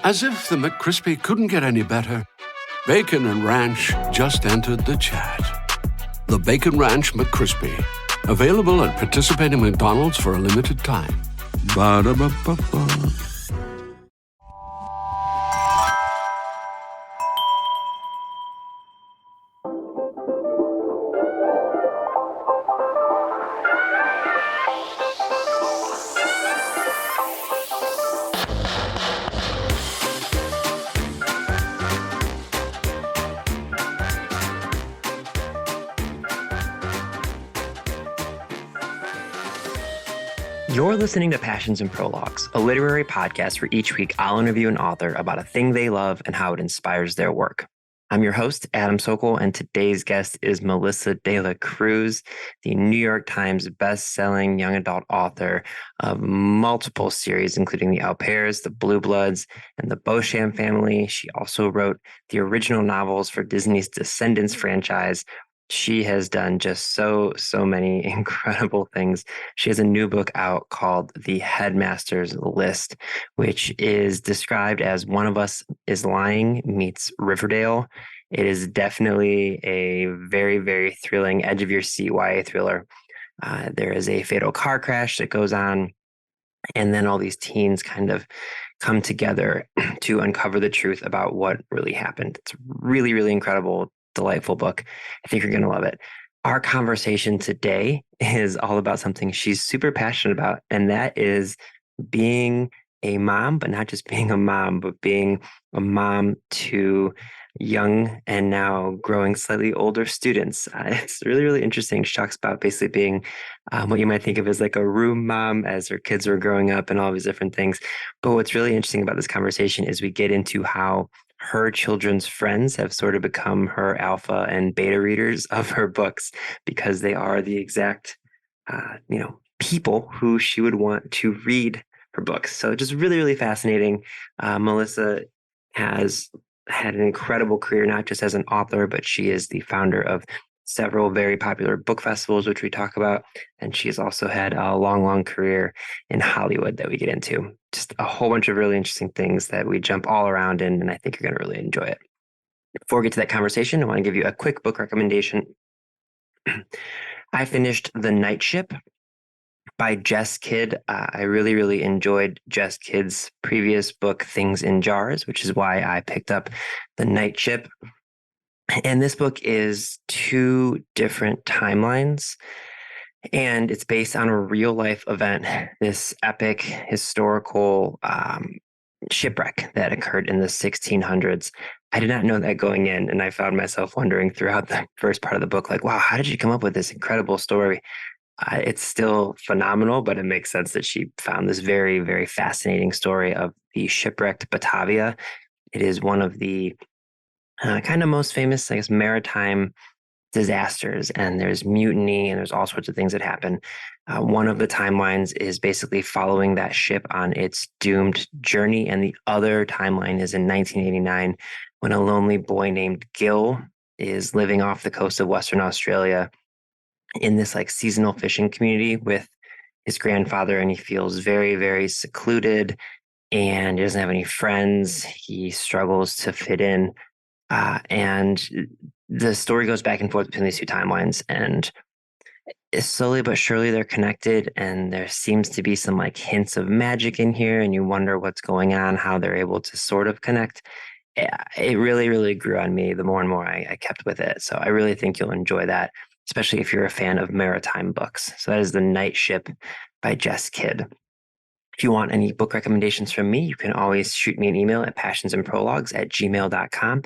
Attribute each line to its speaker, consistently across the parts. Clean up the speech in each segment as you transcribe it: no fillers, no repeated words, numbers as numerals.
Speaker 1: As if the McCrispy couldn't get any better, Bacon and Ranch just entered the chat. The Bacon Ranch McCrispy, available at participating McDonald's for a limited time. Ba-da-ba-ba-ba.
Speaker 2: You're listening to Passions and Prologues, a literary podcast where each week I'll interview an author about a thing they love and how it inspires their work. I'm your host, Adam Sokol, and today's guest is Melissa de la Cruz, the New York Times best-selling young adult author of multiple series, including The Au Pairs, The Blue Bloods, and The Beauchamp Family. She also wrote the original novels for Disney's Descendants franchise. She has done just so many incredible things. She has a new book out called The Headmaster's List, which is described as One of Us is Lying meets Riverdale. It is definitely a very, very thrilling, edge-of-your-seat YA thriller. There is a fatal car crash that goes on, and then all these teens kind of come together to uncover the truth about what really happened. It's really, really incredible, delightful book. I think you're going to love it. Our conversation today is all about something she's super passionate about, and that is being a mom, but not just being a mom, but being a mom to young and now growing slightly older students. It's really, really interesting. She talks about basically being what you might think of as like a room mom as her kids were growing up and all these different things. But what's really interesting about this conversation is we get into how her children's friends have sort of become her alpha and beta readers of her books because they are the exact, people who she would want to read her books. So just really, really fascinating. Melissa has had an incredible career, not just as an author, but she is the founder of several very popular book festivals, which we talk about. And she's also had a long, long career in Hollywood that we get into. Just a whole bunch of really interesting things that we jump all around in, and I think you're going to really enjoy it. Before we get to that conversation, I want to give you a quick book recommendation. I finished The Night Ship by Jess Kidd. I really, really enjoyed Jess Kidd's previous book, Things in Jars, which is why I picked up The Night Ship. And this book is two different timelines, and it's based on a real life event, this epic historical shipwreck that occurred in the 1600s. I did not know that going in, and I found myself wondering throughout the first part of the book, like, wow, how did you come up with this incredible story? It's still phenomenal, but it makes sense that she found this very, very fascinating story of the shipwrecked Batavia. It is one of the kind of most famous, I guess, maritime disasters, and there's mutiny and there's all sorts of things that happen. One of the timelines is basically following that ship on its doomed journey, and the other timeline is in 1989 when a lonely boy named Gil is living off the coast of Western Australia in this like seasonal fishing community with his grandfather, and he feels very, very secluded and he doesn't have any friends. He struggles to fit in. And the story goes back and forth between these two timelines, and slowly but surely they're connected, and there seems to be some like hints of magic in here, and you wonder what's going on, how they're able to sort of connect. It really, really grew on me the more and more I kept with it. So I really think you'll enjoy that, especially if you're a fan of maritime books. So that is The Night Ship by Jess Kidd. If you want any book recommendations from me, you can always shoot me an email at passionsandprologues@gmail.com.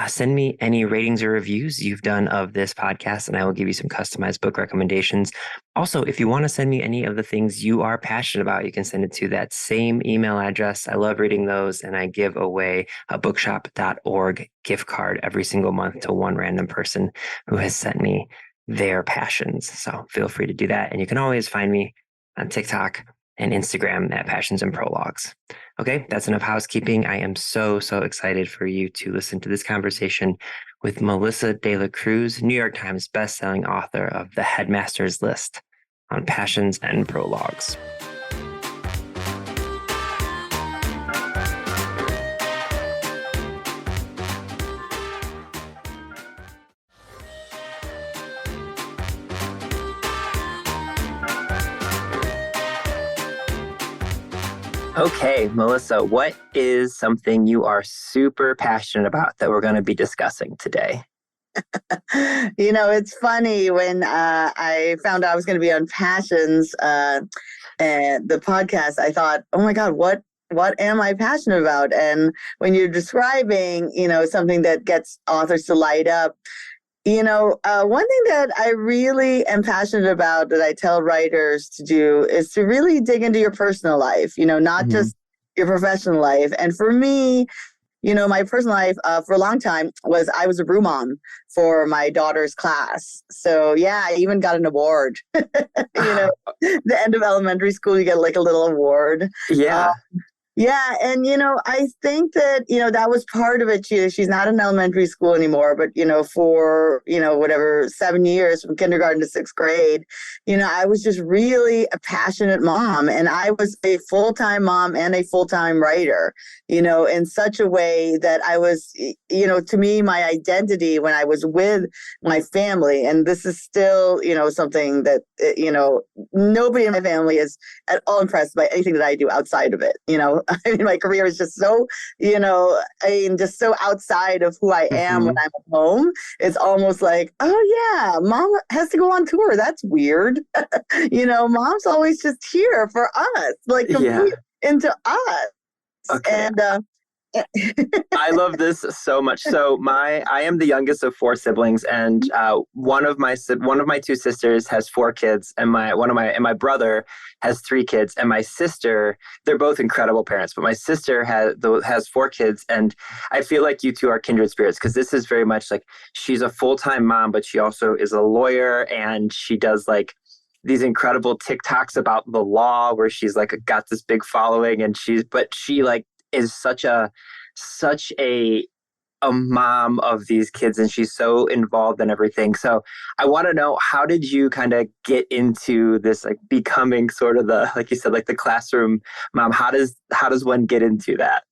Speaker 2: Send me any ratings or reviews you've done of this podcast, and I will give you some customized book recommendations. Also, if you want to send me any of the things you are passionate about, you can send it to that same email address. I love reading those, and I give away a bookshop.org gift card every single month to one random person who has sent me their passions. So feel free to do that. And you can always find me on TikTok and Instagram at Passions and Prologues. Okay, that's enough housekeeping. I am so excited for you to listen to this conversation with Melissa de la Cruz, New York Times bestselling author of The Headmaster's List, on Passions and Prologues. Okay, Melissa, what is something you are super passionate about that we're going to be discussing today?
Speaker 3: It's funny when I found out I was going to be on Passions and the podcast. I thought, oh my God, what am I passionate about? And when you're describing, something that gets authors to light up, one thing that I really am passionate about that I tell writers to do is to really dig into your personal life, not just your professional life. And for me, my personal life for a long time I was a room mom for my daughter's class. So yeah, I even got an award. The end of elementary school, you get like a little award.
Speaker 2: Yeah.
Speaker 3: Yeah. And, I think that, that was part of it. She's not in elementary school anymore, but, for, whatever, 7 years from kindergarten to sixth grade, I was just really a passionate mom. And I was a full-time mom and a full-time writer, in such a way that I was, to me, my identity when I was with my family. And this is still, something that, nobody in my family is at all impressed by anything that I do outside of it, I mean, my career is just so, just so outside of who I am when I'm at home. It's almost like, oh yeah, mom has to go on tour. That's weird. Mom's always just here for us, like complete into us.
Speaker 2: Okay.
Speaker 3: And
Speaker 2: I love this so much. So I am the youngest of four siblings, and one of my two sisters has four kids, and my brother has three kids, and my sister, they're both incredible parents, but my sister has four kids, and I feel like you two are kindred spirits because this is very much like she's a full-time mom, but she also is a lawyer, and she does like these incredible TikToks about the law where she's like got this big following, and she like is such a mom of these kids, and she's so involved in everything. So I want to know, how did you kind of get into this, like becoming sort of the, like you said, like the classroom mom? How does one get into that?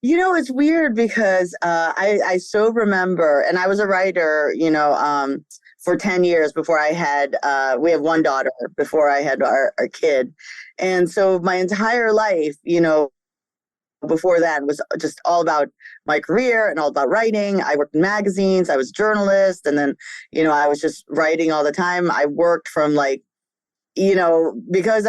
Speaker 3: It's weird because I so remember, and I was a writer, for 10 years before I had, we have one daughter before I had our kid. And so my entire life, before that was just all about my career and all about writing. I worked in magazines. I was a journalist. And then, I was just writing all the time. I worked from like, because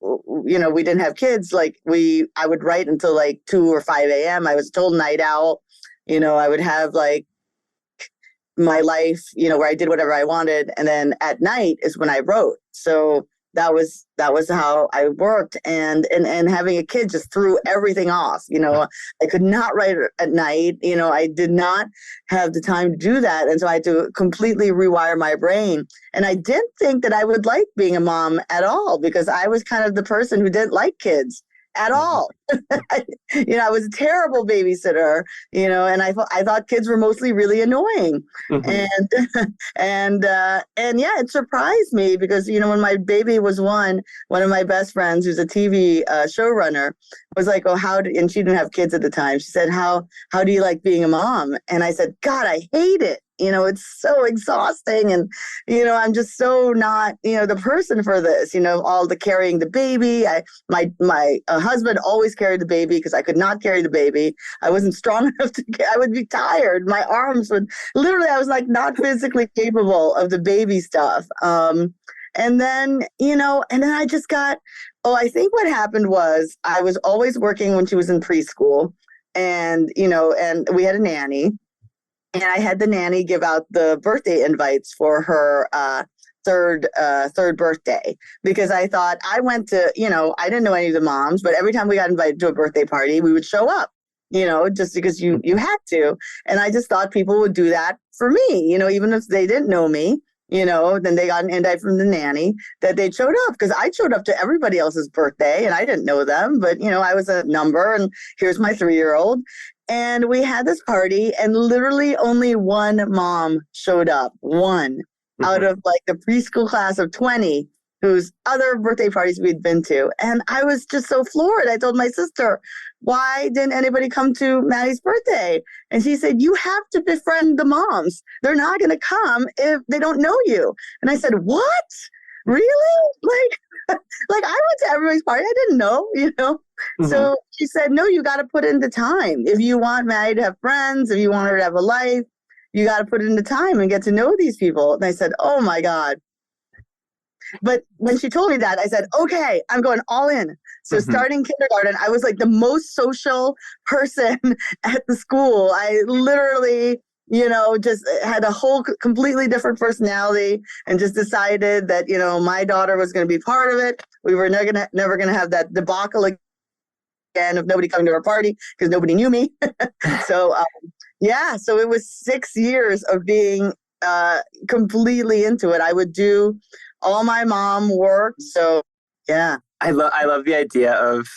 Speaker 3: we didn't have kids, like I would write until like 2 or 5 a.m. I was a total night owl. I would have like my life, where I did whatever I wanted. And then at night is when I wrote. So that was how I worked, and having a kid just threw everything off. I could not write at night. I did not have the time to do that, and so I had to completely rewire my brain. And I didn't think that I would like being a mom at all, because I was kind of the person who didn't like kids at all. I was a terrible babysitter, and I thought kids were mostly really annoying. And yeah, it surprised me because, when my baby was one of my best friends, who's a TV showrunner, was like, oh, and she didn't have kids at the time. She said, how do you like being a mom? And I said, God, I hate it. It's so exhausting. And, I'm just so not, the person for this, all the carrying the baby. My husband always carried the baby because I could not carry the baby. I wasn't strong enough I would be tired. My arms I was like not physically capable of the baby stuff. And then I just I think what happened was I was always working when she was in preschool, and we had a nanny. And I had the nanny give out the birthday invites for her third birthday, because I thought I went to, I didn't know any of the moms, but every time we got invited to a birthday party, we would show up, just because you had to. And I just thought people would do that for me, even if they didn't know me. Then they got an invite from the nanny that they showed up, because I showed up to everybody else's birthday and I didn't know them, but I was a number, and here's my 3-year-old. And we had this party, and literally only one mom showed up, one out of like the preschool class of 20, whose other birthday parties we'd been to. And I was just so floored. I told my sister, why didn't anybody come to Maddie's birthday? And she said, you have to befriend the moms. They're not going to come if they don't know you. And I said, what? really? Like I went to everybody's party. I didn't know,
Speaker 2: Mm-hmm.
Speaker 3: So she said, no, you got to put in the time. If you want Maddie to have friends, if you want her to have a life, you got to put in the time and get to know these people. And I said, oh my God. But when she told me that, I said, okay, I'm going all in. So starting kindergarten, I was like the most social person at the school. I literally, just had a whole completely different personality and just decided that, my daughter was going to be part of it. We were never going to have that debacle again of nobody coming to our party because nobody knew me. So, so it was 6 years of being completely into it. I would do all my mom work. So, yeah.
Speaker 2: I love the idea of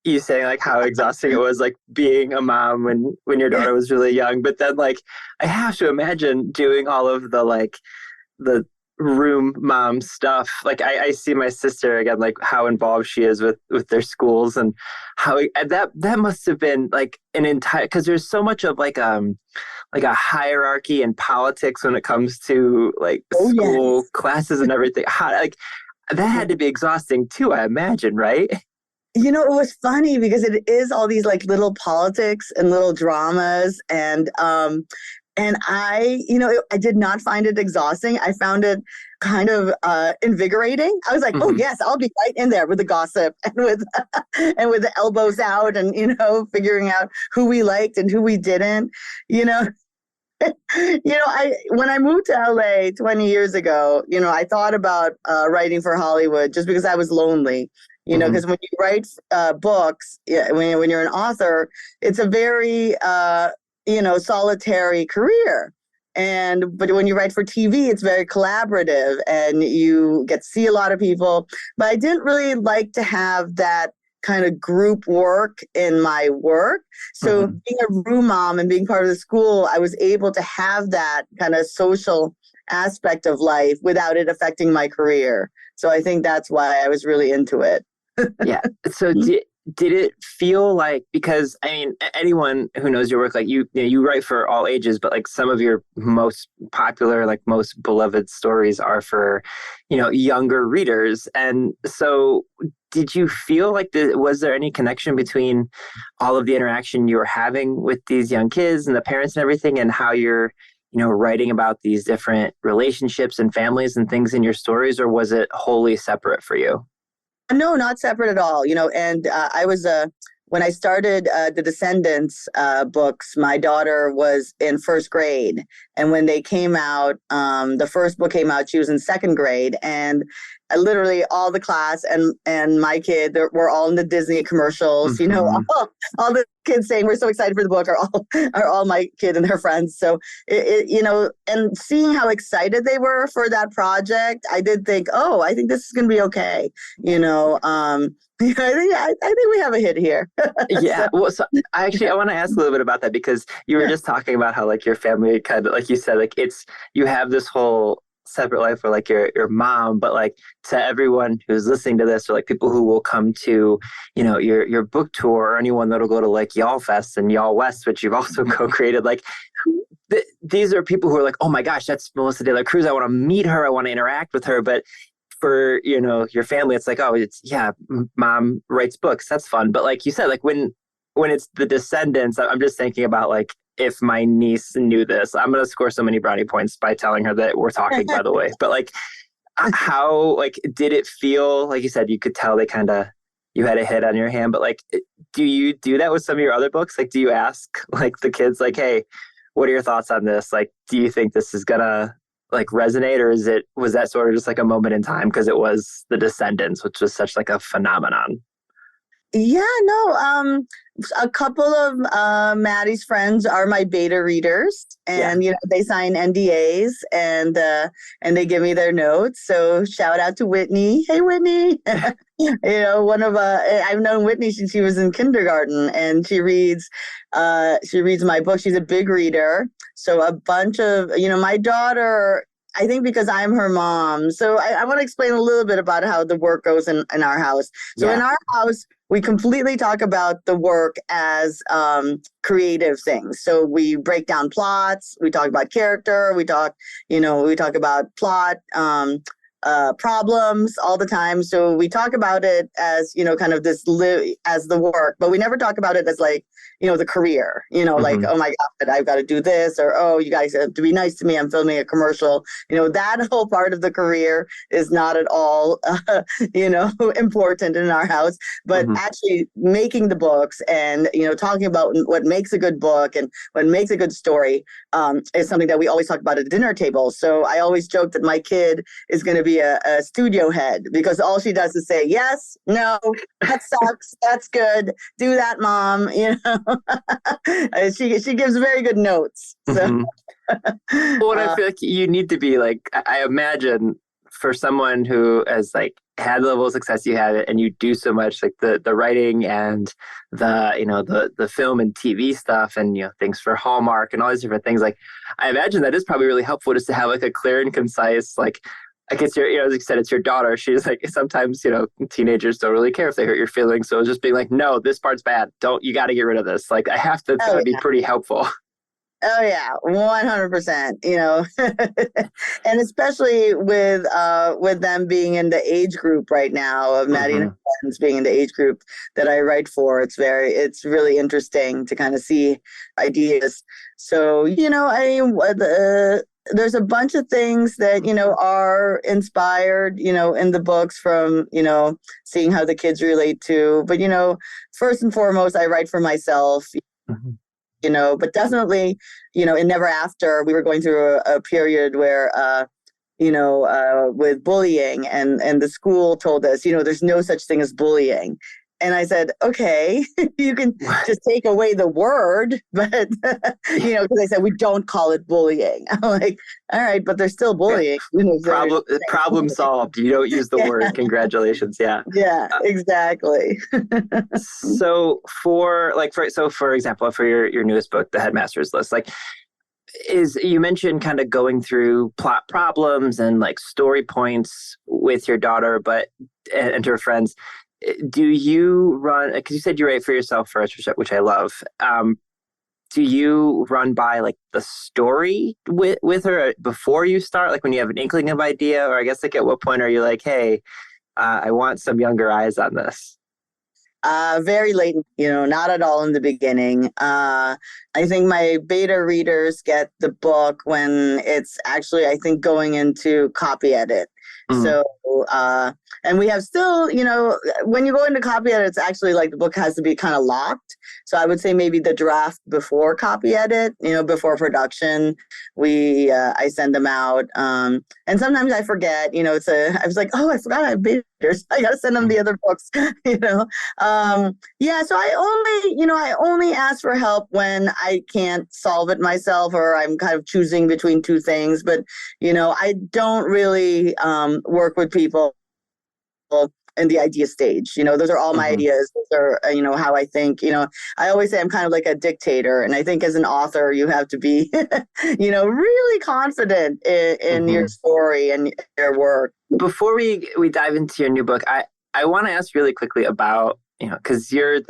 Speaker 2: you saying like how exhausting it was like being a mom when your daughter was really young. But then like I have to imagine doing all of the room mom stuff. Like I see my sister again, like how involved she is with their schools and how that must have been like an entire, because there's so much of like a hierarchy in politics when it comes to like school classes and everything. How like that had to be exhausting too, I imagine, right?
Speaker 3: It was funny because it is all these like little politics and little dramas and I, I did not find it exhausting. I found it kind of invigorating. I was like, oh yes, I'll be right in there with the gossip and with the elbows out and, figuring out who we liked and who we didn't, when I moved to LA 20 years ago, I thought about writing for Hollywood just because I was lonely, because when you write books, when you're an author, it's a very, solitary career. But when you write for TV, it's very collaborative and you get to see a lot of people. But I didn't really like to have that kind of group work in my work. So being a room mom and being part of the school, I was able to have that kind of social aspect of life without it affecting my career. So I think that's why I was really into it.
Speaker 2: Yeah. So did it feel like, because I mean, anyone who knows your work, like you write for all ages, but like some of your most popular, like most beloved stories are for, younger readers. And so did you feel like was there any connection between all of the interaction you were having with these young kids and the parents and everything and how you're, writing about these different relationships and families and things in your stories, or was it wholly separate for you?
Speaker 3: No, not separate at all. And I was when I started the Descendants books, my daughter was in first grade. And when they came out, the first book came out, she was in second grade. And literally all the class and my kid were all in the Disney commercials, all the kids saying we're so excited for the book are all my kid and their friends. So and seeing how excited they were for that project, I did think, I think this is going to be okay. I think we have a hit here.
Speaker 2: Yeah. Well, so I want to ask a little bit about that because you were just talking about how like your family kind of, like you said, like you have this whole separate life for like your mom, but like to everyone who's listening to this or like people who will come to, your book tour or anyone that'll go to like Y'all Fest and Y'all West, which you've also co-created, like these are people who are like, oh my gosh, that's Melissa De La Cruz. I want to meet her. I want to interact with her. But for, your family, it's like, mom writes books. That's fun. But like you said, like when it's the Descendants, I'm just thinking about like, if my niece knew this, I'm going to score so many brownie points by telling her that we're talking, by the way. But like, how, like, did it feel, like you said, you could tell you had a hit on your hand, but like, do you do that with some of your other books? Like, do you ask like the kids like, hey, what are your thoughts on this? Like, do you think this is gonna like resonate, or was that sort of just like a moment in time because it was the Descendants, which was such like a phenomenon?
Speaker 3: Yeah, no. A couple of Maddie's friends are my beta readers, and they sign NDAs and they give me their notes. So shout out to Whitney. Hey, Whitney. One of I've known Whitney since she was in kindergarten, and she reads my book. She's a big reader. So a bunch of my daughter. I think because I'm her mom. So I want to explain a little bit about how the work goes in our house. So in our house, we completely talk about the work as creative things. So we break down plots. We talk about character. We talk about plot. problems all the time. So we talk about it as, kind of this as the work, but we never talk about it as like, the career, like, oh my God, I've got to do this, or, oh, you guys have to be nice to me, I'm filming a commercial. That whole part of the career is not at all, important in our house, but actually making the books and, talking about what makes a good book and what makes a good story is something that we always talk about at the dinner table. So I always joke that my kid is going to be a studio head, because all she does is say, yes, no, that sucks, that's good, do that, mom. She gives very good notes. So.
Speaker 2: Well, I feel like you need to be like, I imagine for someone who has like had the level of success you had, and you do so much, like the writing and the film and TV stuff, and things for Hallmark and all these different things. Like, I imagine that is probably really helpful just to have like a clear and concise, like, I guess as you said, it's your daughter. She's like, sometimes, teenagers don't really care if they hurt your feelings. So just being like, no, this part's bad. You got to get rid of this. Like, that's got to be pretty helpful.
Speaker 3: Oh yeah, 100%, and especially with them being in the age group right now of Maddie and her friends being in the age group that I write for. It's really interesting to kind of see ideas. So, there's a bunch of things that, are inspired, in the books from, seeing how the kids relate to. But, first and foremost, I write for myself. But definitely, in Never After, we were going through a period where, with bullying, and the school told us, there's no such thing as bullying. And I said, okay, you can just take away the word, but, because they said, we don't call it bullying. I'm like, all right, but they're still bullying.
Speaker 2: Problem solved. You don't use the word. Congratulations. Yeah.
Speaker 3: Yeah, exactly.
Speaker 2: So for example, for your newest book, The Headmaster's List, you mentioned kind of going through plot problems and like story points with your daughter, and her friends. Do you run, because you said you write for yourself first, which I love. Do you run by like the story with her before you start? Like when you have an inkling of idea, or I guess like at what point are you like, hey, I want some younger eyes on this?
Speaker 3: Very late, not at all in the beginning. I think my beta readers get the book when it's actually, I think, going into copy edit. So, and we have still, when you go into copy edit, it's actually like the book has to be kind of locked. So I would say maybe the draft before copy edit, before production, I send them out. And sometimes I forget, I was like, oh, I forgot I have beta readers. I got to send them the other books, Yeah, so I only ask for help when I can't solve it myself, or I'm kind of choosing between two things. But, I don't really work with people in the idea stage. Those are all my ideas. Those are, how I think. I always say I'm kind of like a dictator. And I think as an author, you have to be, really confident in your story and your work.
Speaker 2: Before we dive into your new book, I want to ask really quickly about, because you're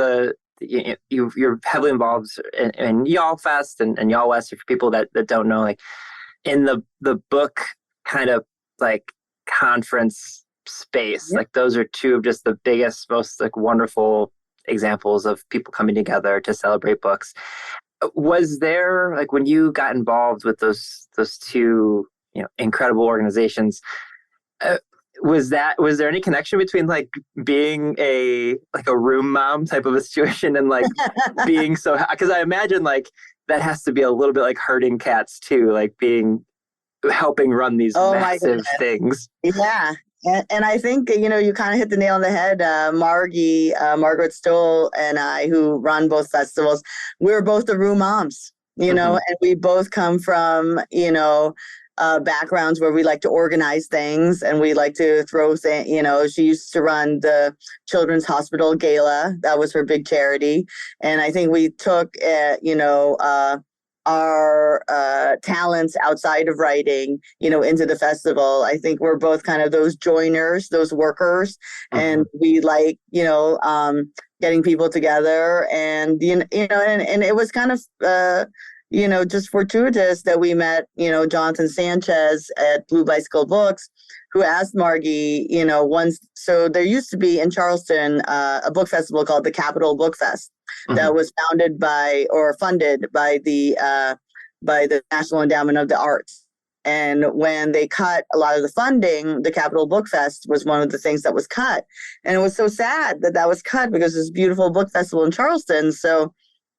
Speaker 2: you're heavily involved in Y'all Fest and Y'all West. For people that don't know, like in the book kind of like conference space, like those are two of just the biggest, most like wonderful examples of people coming together to celebrate books. Was there, like, when you got involved with those two incredible organizations, was there any connection between like being a room mom type of a situation and like being so, because I imagine like that has to be a little bit like herding cats too, like helping run these massive things.
Speaker 3: Yeah. And I think, you kind of hit the nail on the head. Margaret Stoll and I, who run both festivals, we're both the room moms, and we both come from, backgrounds where we like to organize things and we like to throw things. She used to run the Children's Hospital Gala. That was her big charity. And I think we took, our talents outside of writing, into the festival. I think we're both kind of those joiners, those workers, and we like, getting people together, and and it was kind of just fortuitous that we met, Jonathan Sanchez at Blue Bicycle Books, who asked Margie, once. So there used to be in Charleston a book festival called the Capitol Book Fest that was founded by or funded by the National Endowment of the Arts. And when they cut a lot of the funding, the Capitol Book Fest was one of the things that was cut. And it was so sad that was cut because it's a beautiful book festival in Charleston. So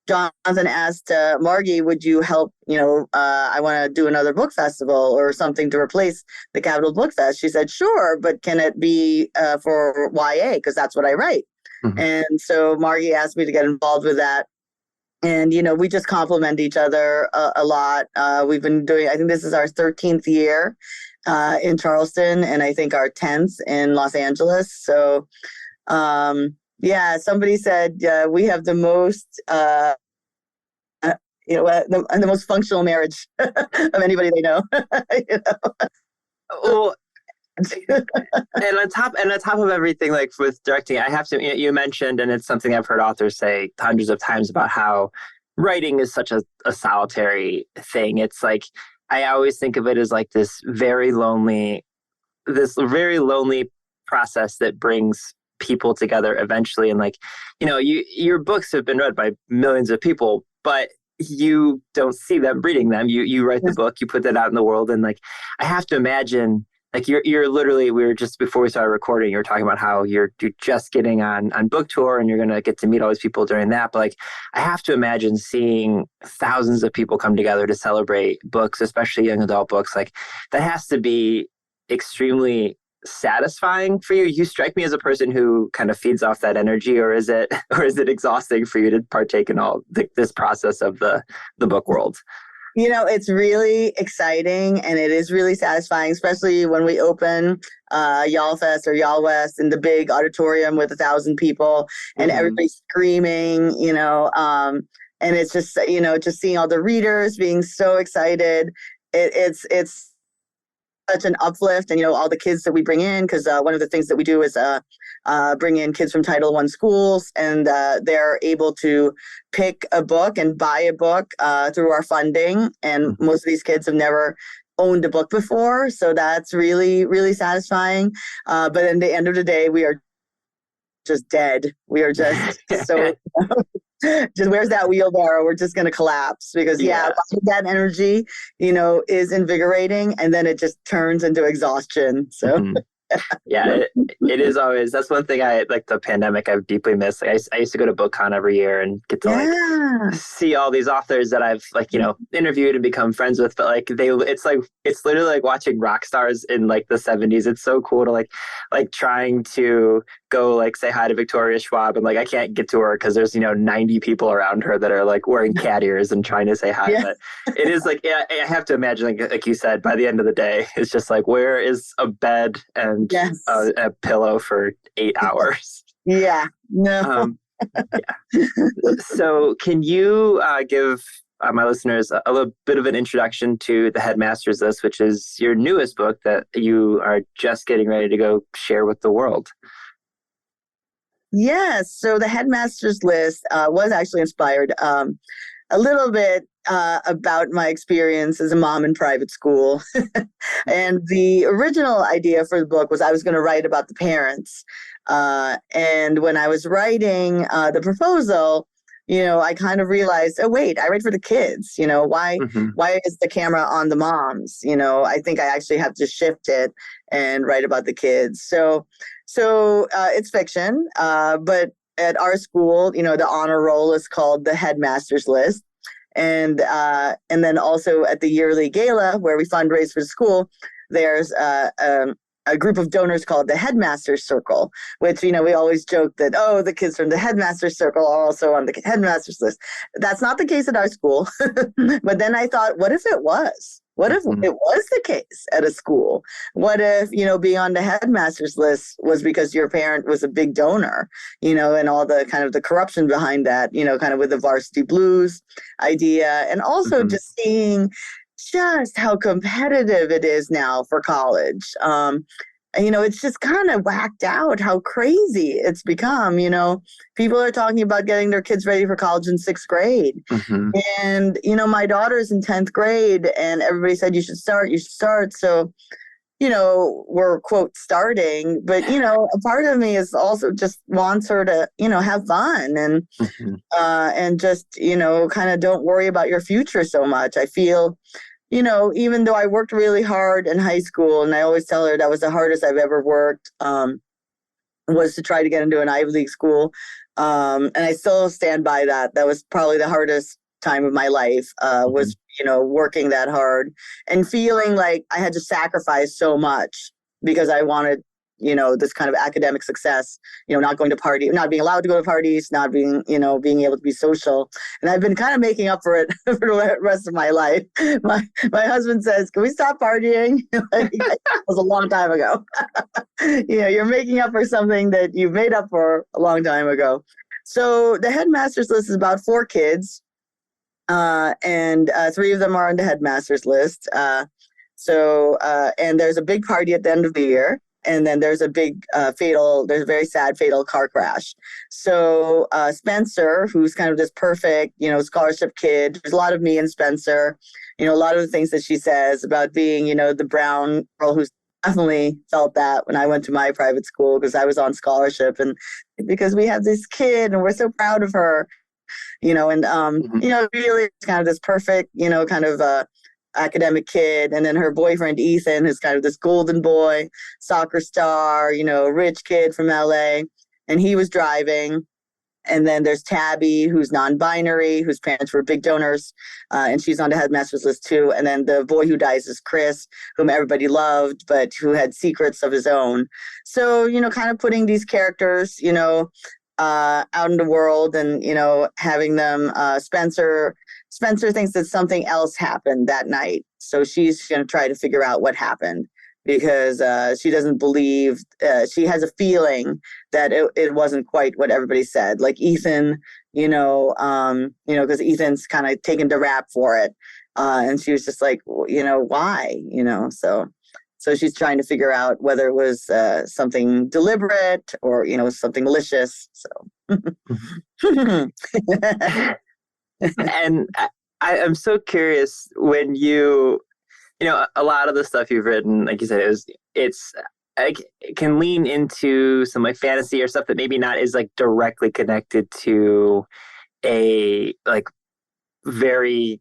Speaker 3: Jonathan asked Margie, would you help, I want to do another book festival or something to replace the Capitol Book Fest. She said, sure, but can it be for YA? Because that's what I write. And so Margie asked me to get involved with that. And, we just compliment each other a lot. We've been doing, I think this is our 13th year in Charleston, and I think our 10th in Los Angeles. So, somebody said we have the most, the most functional marriage of anybody they know.
Speaker 2: Well, and on top of everything, like with directing, I have to, you mentioned, and it's something I've heard authors say hundreds of times about how writing is such a solitary thing. It's like, I always think of it as like this very lonely process that brings people together eventually. And like, your books have been read by millions of people, but you don't see them reading them. You write the book, you put that out in the world. And like, I have to imagine, like you're literally, we were just before we started recording, you were talking about how you're just getting on book tour and you're going to get to meet all these people during that. But like, I have to imagine seeing thousands of people come together to celebrate books, especially young adult books. Like that has to be extremely satisfying for you. You strike me as a person who kind of feeds off that energy, or is it exhausting for you to partake in all this process of the book world?
Speaker 3: It's really exciting and it is really satisfying, especially when we open Y'all Fest or Y'all West in the big auditorium with 1,000 people and everybody's screaming, and it's just, just seeing all the readers being so excited. It's such an uplift, and all the kids that we bring in, because one of the things that we do is bring in kids from Title I schools, and they're able to pick a book and buy a book through our funding, and most of these kids have never owned a book before, so that's really, really satisfying. But at the end of the day, we are just dead. We are just so just where's that wheelbarrow? We're just going to collapse because that energy, is invigorating, and then it just turns into exhaustion. So
Speaker 2: it is always, that's one thing I like, the pandemic I've deeply missed. Like I used to go to BookCon every year and get to like see all these authors that I've like, interviewed and become friends with, but like it's literally like watching rock stars in like the 70s. It's so cool to like trying to go like say hi to Victoria Schwab, and like I can't get to her because there's 90 people around her that are like wearing cat ears and trying to say hi. But it is like, I have to imagine, like you said, by the end of the day, it's just like, where is a bed and a pillow for 8 hours? So can you give my listeners a little bit of an introduction to the Headmaster's List, which is your newest book that you are just getting ready to go share with the world?
Speaker 3: Yes. So the Headmaster's List was actually inspired a little bit about my experience as a mom in private school. And the original idea for the book was I was going to write about the parents. And when I was writing the proposal, I kind of realized, oh, wait, I write for the kids. Why is the camera on the moms? I think I actually have to shift it and write about the kids. So it's fiction, but at our school, the honor roll is called the Headmaster's List. And then also at the yearly gala where we fundraise for the school, there's a group of donors called the Headmaster's Circle, which, we always joke that, oh, the kids from the Headmaster's Circle are also on the Headmaster's List. That's not the case at our school. But then I thought, what if it was? What if it was the case at a school? What if, being on the Headmaster's List was because your parent was a big donor, and all the kind of the corruption behind that, kind of with the Varsity Blues idea, and also just seeing just how competitive it is now for college. it's just kind of whacked out how crazy it's become. People are talking about getting their kids ready for college in 6th grade.
Speaker 2: Mm-hmm.
Speaker 3: And, my daughter's in 10th grade and everybody said, you should start. So, we're quote starting, but, a part of me is also just wants her to, have fun and,
Speaker 2: Mm-hmm.
Speaker 3: and just, kind of don't worry about your future so much. I feel, even though I worked really hard in high school, and I always tell her that was the hardest I've ever worked, was to try to get into an Ivy League school. And I still stand by that. That was probably the hardest time of my life, was, working that hard and feeling like I had to sacrifice so much because I wanted, this kind of academic success, not going to party, not being allowed to go to parties, not being, being able to be social. And I've been kind of making up for it for the rest of my life. My husband says, can we stop partying? That was a long time ago. You're making up for something that you've made up for a long time ago. So the Headmaster's list is about 4 kids. And 3 of them are on the Headmaster's list. And there's a big party at the end of the year. And then there's a big there's a very sad fatal car crash. So Spencer, who's kind of this perfect, scholarship kid, there's a lot of me and Spencer, a lot of the things that she says about being, the brown girl who's definitely felt that when I went to my private school because I was on scholarship and because we have this kid and we're so proud of her, really it's kind of this perfect, kind of academic kid. And then her boyfriend, Ethan, who's kind of this golden boy, soccer star, rich kid from LA. And he was driving. And then there's Tabby, who's non-binary, whose parents were big donors. And she's on the Headmaster's list too. And then the boy who dies is Chris, whom everybody loved, but who had secrets of his own. So, kind of putting these characters, out in the world and, having them, Spencer thinks that something else happened that night. So she's going to try to figure out what happened because she doesn't believe, she has a feeling that it wasn't quite what everybody said. Like Ethan, because Ethan's kind of taken the rap for it. And she was just like, why, so she's trying to figure out whether it was something deliberate or, something malicious. So.
Speaker 2: And I'm so curious when a lot of the stuff you've written, like you said, it can lean into some like fantasy or stuff that maybe not is like directly connected to a like very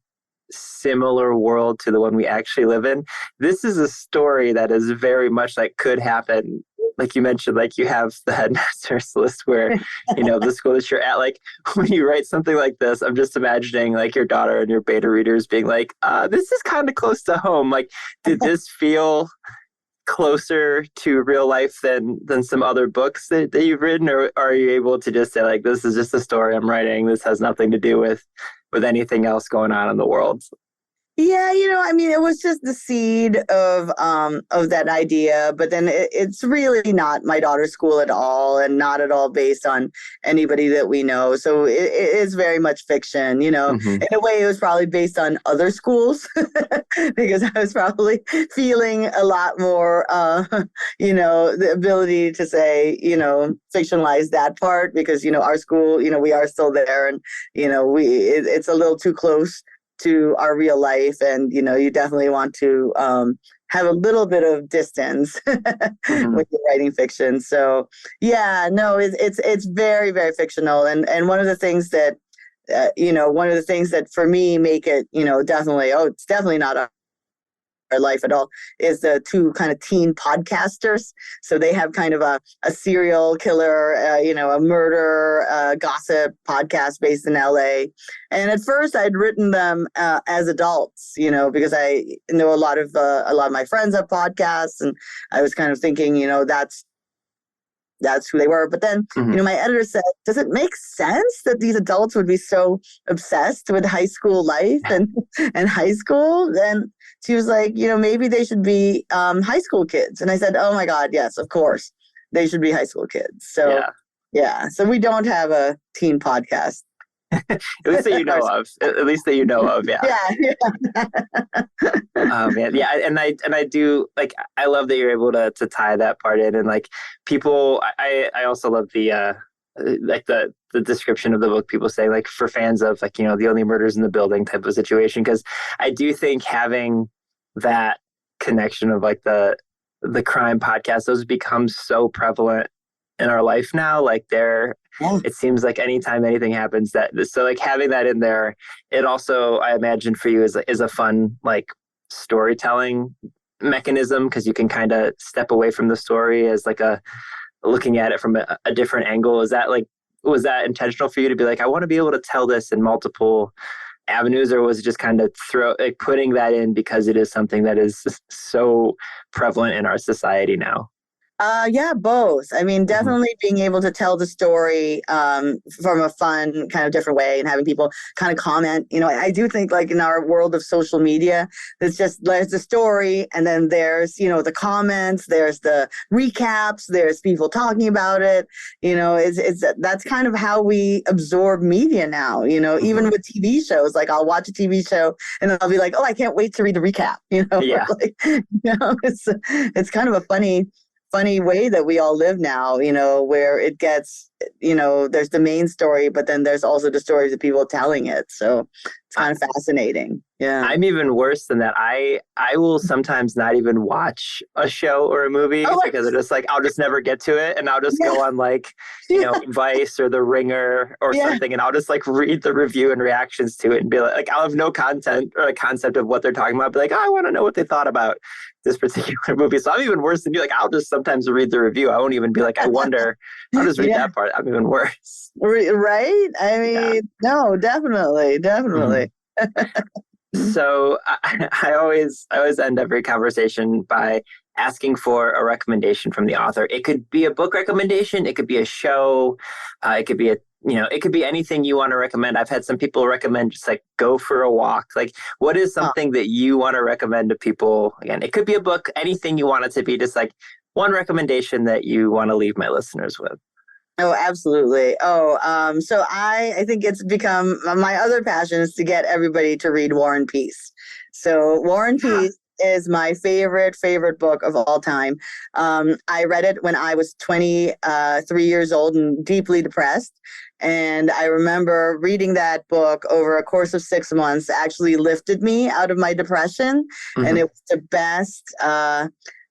Speaker 2: similar world to the one we actually live in. This is a story that is very much like could happen. Like you mentioned, like you have the Headmaster's list where, the school that you're at, like when you write something like this, I'm just imagining like your daughter and your beta readers being like, this is kind of close to home. Like, did this feel closer to real life than some other books that you've written? Or are you able to just say like, this is just a story I'm writing. This has nothing to do with anything else going on in the world?
Speaker 3: Yeah, it was just the seed of that idea, but then it's really not my daughter's school at all, and not at all based on anybody that we know. So it is very much fiction,
Speaker 2: Mm-hmm.
Speaker 3: In a way, it was probably based on other schools because I was probably feeling a lot more, the ability to say, fictionalize that part because, our school, we are still there, and, it's a little too close to our real life, and you definitely want to have a little bit of distance
Speaker 2: Mm-hmm.
Speaker 3: when you're writing fiction. So yeah, no, it's very, very fictional, and one of the things that for me make it definitely it's definitely not our life at all is the 2 kind of teen podcasters. So they have kind of a serial killer, a murder, gossip podcast based in LA. And at first I'd written them as adults, because I know a lot of my friends have podcasts, and I was kind of thinking, that's who they were. But then,
Speaker 2: Mm-hmm.
Speaker 3: My editor said, does it make sense that these adults would be so obsessed with high school life and high school? And she was like, maybe they should be high school kids. And I said, oh my God, yes, of course. They should be high school kids. So, yeah. So we don't have a teen podcast.
Speaker 2: At least that you know of. At least that you know of. Yeah.
Speaker 3: Yeah.
Speaker 2: Oh man, yeah, and I do like. I love that you're able to tie that part in, and like people. I also love the like the description of the book. People say like for fans of like the only murders in the building type of situation, because I do think having that connection of like the crime podcast, those become so prevalent in our life now. Like it seems like anytime anything happens so like having that in there, it also, I imagine for you is a fun like storytelling mechanism, because you can kind of step away from the story as like looking at it from a different angle. Is that like, was that intentional for you to be like, I want to be able to tell this in multiple avenues, or was it just kind of putting that in because it is something that is so prevalent in our society now?
Speaker 3: Yeah, both. I mean, definitely being able to tell the story from a fun kind of different way and having people kind of comment. I do think like in our world of social media, there's the story, and then there's, the comments, there's the recaps, there's people talking about it. That's kind of how we absorb media now, even with TV shows. Like I'll watch a TV show and I'll be like, oh, I can't wait to read the recap,
Speaker 2: Yeah.
Speaker 3: It's kind of a funny way that we all live now, where it gets, there's the main story, but then there's also the stories of people telling it. So it's kind of fascinating. Yeah.
Speaker 2: I'm even worse than that. I will sometimes not even watch a show or a movie because I'm just like, I'll just never get to it. And I'll just go on like, Vice or The Ringer or something. And I'll just like read the review and reactions to it and be like I'll have no content or a concept of what they're talking about. I'll be like, I want to know what they thought about this particular movie. So I'm even worse than you. Like, I'll just sometimes read the review. I won't even be like, I wonder. I'll just read that part. I'm even worse.
Speaker 3: Right? I mean, no, definitely.
Speaker 2: So I always end every conversation by asking for a recommendation from the author. It could be a book recommendation. It could be a show. It could be it could be anything you want to recommend. I've had some people recommend just like go for a walk. Like, what is something that you want to recommend to people? Again, it could be a book, anything you want it to be, just like one recommendation that you want to leave my listeners with.
Speaker 3: Oh, absolutely. So I think it's become my other passion is to get everybody to read War and Peace. So War and Peace is my favorite book of all time. I read it when I was 23 years old and deeply depressed. And I remember reading that book over a course of 6 months actually lifted me out of my depression. And it was the best.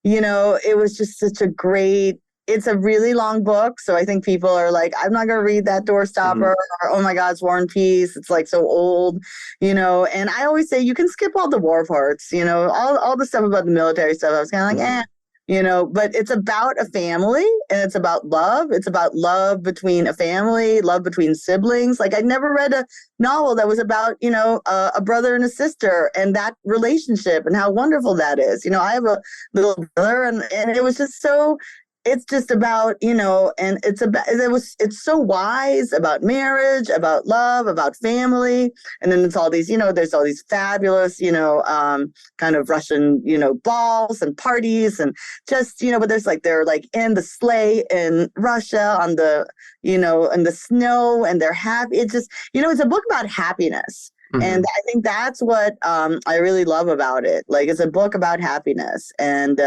Speaker 3: It was just such a great. It's a really long book, so I think people are like, I'm not going to read that Doorstopper, or, oh my God, it's War and Peace. It's like so old, and I always say you can skip all the war parts, all the stuff about the military stuff. I was kind of like, but it's about a family and it's about love. It's about love between a family, love between siblings. Like I'd never read a novel that was about, a brother and a sister and that relationship and how wonderful that is. I have a little brother and it was just so. It's just about, and it's so wise about marriage, about love, about family. And then it's all these, there's all these fabulous, kind of Russian, balls and parties and just, but they're like in the sleigh in Russia on the, in the snow and they're happy. It's just, it's a book about happiness. And I think that's what I really love about it. Like it's a book about happiness and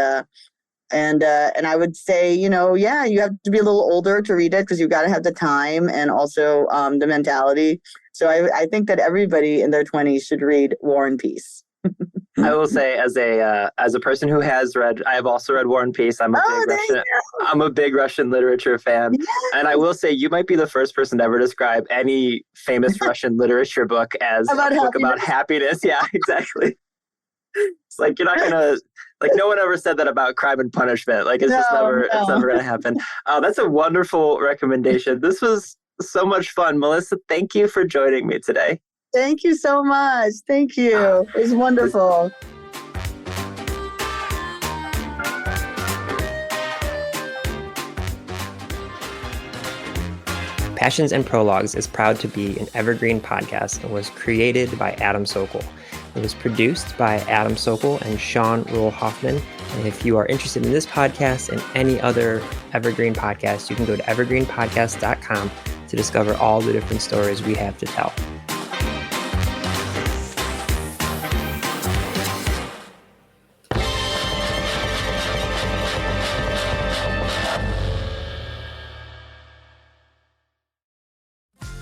Speaker 3: I would say, you have to be a little older to read it because you've got to have the time and also the mentality. So I think that everybody in their 20s should read War and Peace.
Speaker 2: I will say, as a person who has read, I have also read War and Peace. I'm a big Russian literature fan, and I will say you might be the first person to ever describe any famous Russian literature book as a book about happiness. Yeah, exactly. It's like you're not gonna no one ever said that about Crime and Punishment. Like it's never gonna happen. That's a wonderful recommendation. This was so much fun. Melissa, thank you for joining me today.
Speaker 3: Thank you so much. Thank you. It was wonderful.
Speaker 2: Passions and Prologues is proud to be an evergreen podcast and was created by Adam Sokol. It was produced by Adam Sokol and Sean Rule Hoffman. And if you are interested in this podcast and any other evergreen podcast, you can go to evergreenpodcast.com to discover all the different stories we have to tell.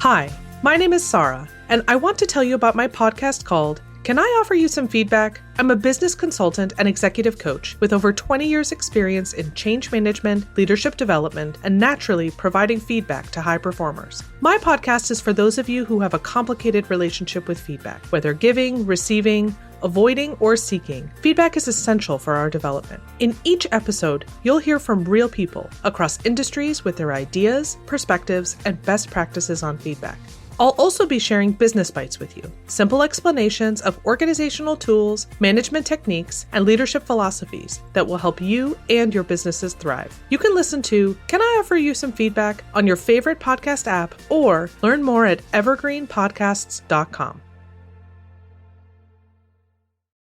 Speaker 4: Hi, my name is Sarah, and I want to tell you about my podcast called Can I Offer You Some Feedback? I'm a business consultant and executive coach with over 20 years experience in change management, leadership development, and naturally providing feedback to high performers. My podcast is for those of you who have a complicated relationship with feedback, whether giving, receiving, avoiding, or seeking. Feedback is essential for our development. In each episode, you'll hear from real people across industries with their ideas, perspectives, and best practices on feedback. I'll also be sharing business bites with you, simple explanations of organizational tools, management techniques, and leadership philosophies that will help you and your businesses thrive. You can listen to Can I Offer You Some Feedback on your favorite podcast app or learn more at evergreenpodcasts.com.